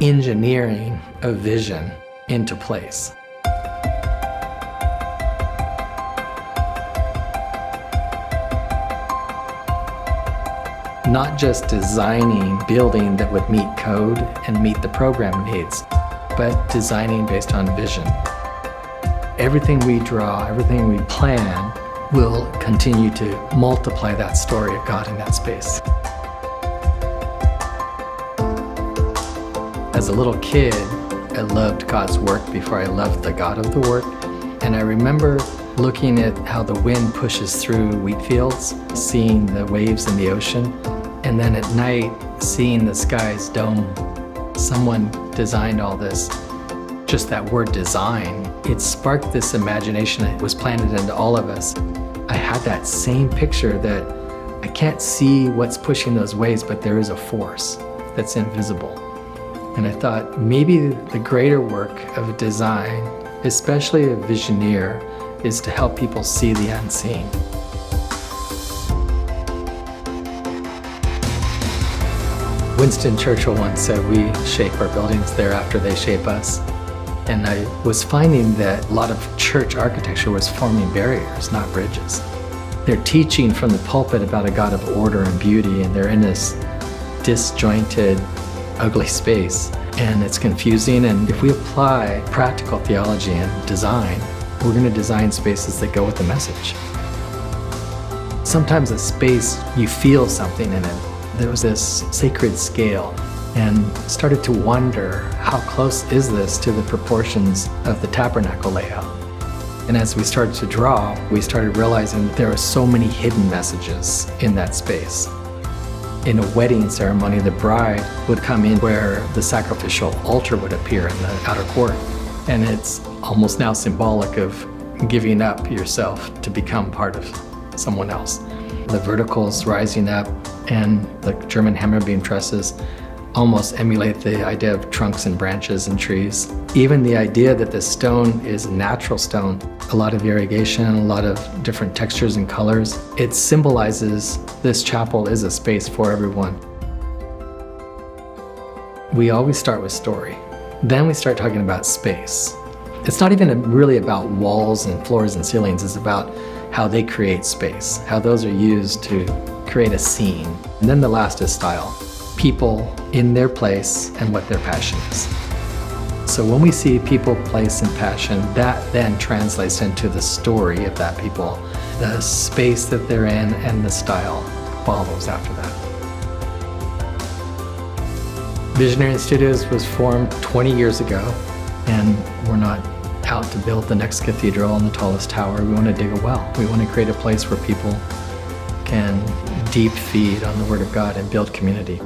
engineering a vision into place. Not just designing building that would meet code and meet the program needs, but designing based on vision. Everything we draw, everything we plan, will continue to multiply that story of God in that space. As a little kid, I loved God's work before I loved the God of the work. And I remember looking at how the wind pushes through wheat fields, seeing the waves in the ocean, and then at night, seeing the sky's dome. Someone designed all this. Just that word design, it sparked this imagination that was planted into all of us. I had that same picture that I can't see what's pushing those waves, but there is a force that's invisible. And I thought maybe the greater work of a design, especially a visioneer, is to help people see the unseen. Winston Churchill once said, "We shape our buildings thereafter they shape us." And I was finding that a lot of church architecture was forming barriers, not bridges. They're teaching from the pulpit about a God of order and beauty, and they're in this disjointed, ugly space, and it's confusing. And if we apply practical theology and design, we're going to design spaces that go with the message. Sometimes a space, you feel something in it. There was this sacred scale, and started to wonder, how close is this to the proportions of the tabernacle layout? And as we started to draw, we started realizing that there were so many hidden messages in that space. In a wedding ceremony, the bride would come in where the sacrificial altar would appear in the outer court. And it's almost now symbolic of giving up yourself to become part of someone else. The verticals rising up and the German hammer beam trusses almost emulate the idea of trunks and branches and trees. Even the idea that the stone is natural stone, a lot of irrigation, a lot of different textures and colors, it symbolizes this chapel is a space for everyone. We always start with story. Then we start talking about space. It's not even really about walls and floors and ceilings, it's about how they create space, how those are used to create a scene. And then the last is style. People in their place and what their passion is. So when we see people, place, and passion, that then translates into the story of that people. The space that they're in and the style follows after that. Visioneering Studios was formed 20 years ago, and we're not out to build the next cathedral and the tallest tower. We want to dig a well. We want to create a place where people can deep feed on the Word of God and build community.